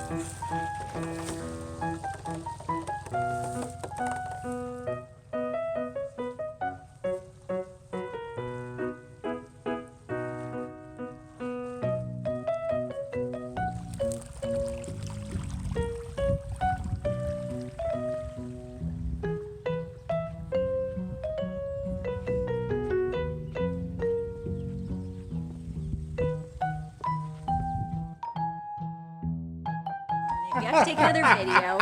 We have to take another video.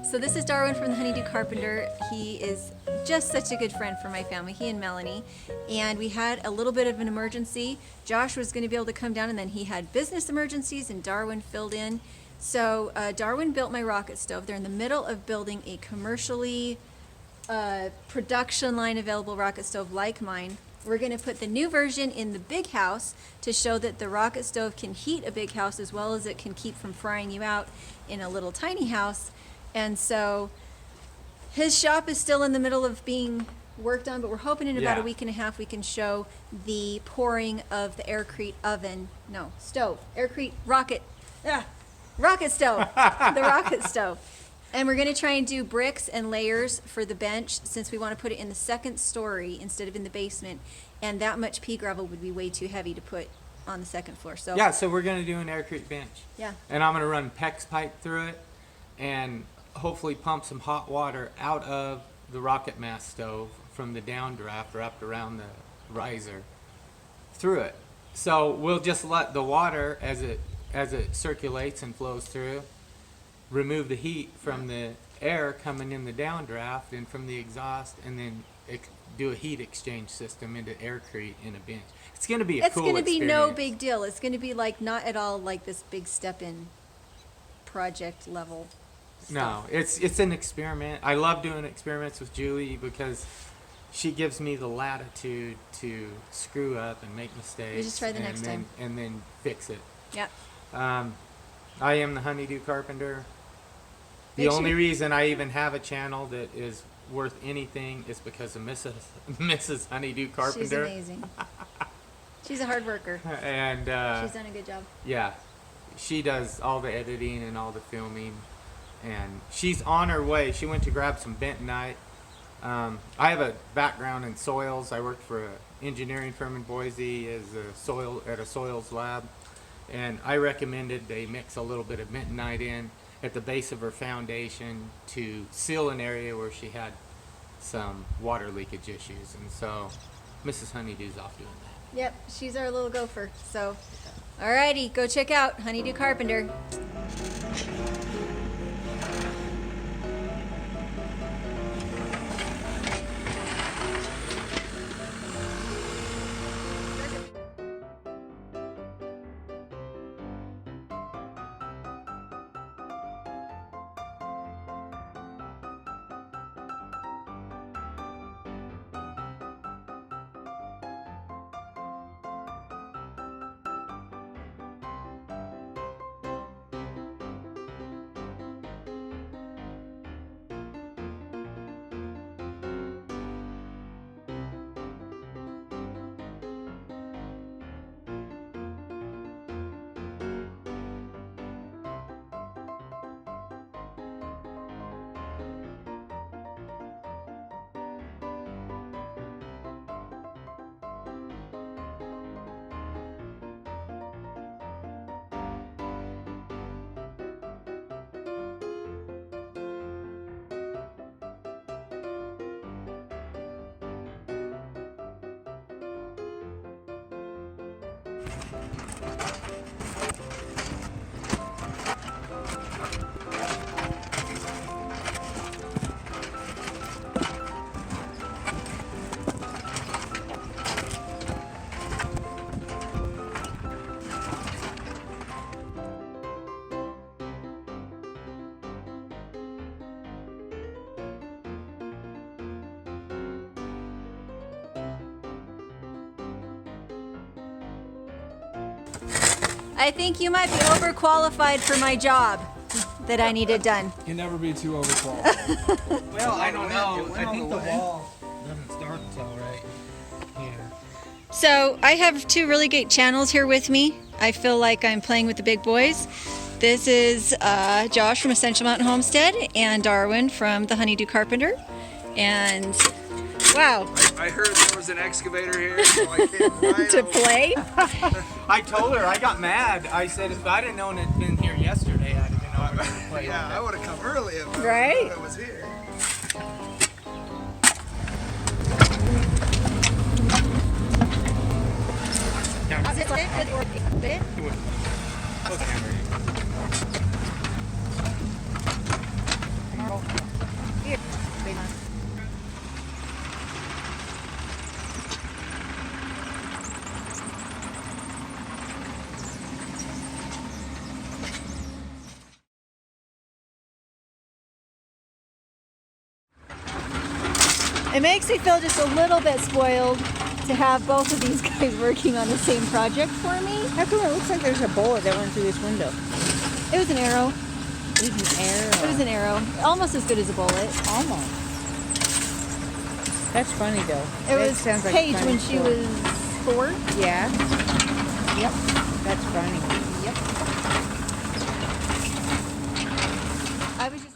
So this is Darwin from the Honeydew Carpenter. He is just such a good friend for my family, he and Melanie. And we had a little bit of an emergency. Josh was going to be able to come down, and then he had business emergencies, and Darwin filled in. So Darwin built my rocket stove. They're in the middle of building a commercially production line available rocket stove like mine. We're going to put the new version in the big house to show that the rocket stove can heat a big house as well as it can keep from frying you out in a little tiny house. And so his shop is still in the middle of being worked on, but we're hoping in about a week and a half we can show the pouring of the aircrete rocket stove, the rocket stove. And we're going to try and do bricks and layers for the bench since we want to put it in the second story instead of in the basement. And that much pea gravel would be way too heavy to put on the second floor. So yeah, so we're going to do an aircrete bench. Yeah. And I'm going to run PEX pipe through it and hopefully pump some hot water out of the rocket mass stove from the downdraft wrapped around the riser through it. So we'll just let the water as it circulates and flows through remove the heat from the air coming in the downdraft and from the exhaust, and then do a heat exchange system into aircrete in a bench. It's going to be a cool experience. It's going to be no big deal. It's going to be like not at all like this big step-in project level stuff. No, it's an experiment. I love doing experiments with Julie because she gives me the latitude to screw up and make mistakes. You just try the next time. And then fix it. Yeah. I am the Honeydew Carpenter. The only reason I even have a channel that is worth anything is because of Mrs. Honeydew Carpenter. She's amazing. She's a hard worker. And she's done a good job. Yeah. She does all the editing and all the filming. And she's on her way. She went to grab some bentonite. I have a background in soils. I worked for an engineering firm in Boise at a soils lab. And I recommended they mix a little bit of bentonite in at the base of her foundation to seal an area where she had some water leakage issues. And so Mrs. Honeydew's off doing that. Yep, she's our little gopher. So, alrighty, go check out Honeydew Carpenter. I think you might be overqualified for my job that I needed done. You can never be too overqualified. Well, I don't know. I think the wall doesn't start until right here. So I have two really great channels here with me. I feel like I'm playing with the big boys. This is Josh from Essential Mountain Homestead and Darwin from the Honeydew Carpenter. And wow, I heard there was an excavator here, so I came right to over. play. I told her, I got mad. I said if I'd have known it'd been here yesterday, I'd have been over to play Yeah, I with would have come early if I Right? knew it was here. It makes me feel just a little bit spoiled to have both of these guys working on the same project for me. How come it looks like there's a bullet that went through this window? It was an arrow. It was an arrow. It was an arrow. Almost as good as a bullet. Almost. That's funny though. It That was sounds like a Paige funny when she story. was 4. Yeah. Yep. That's funny. Yep. I was just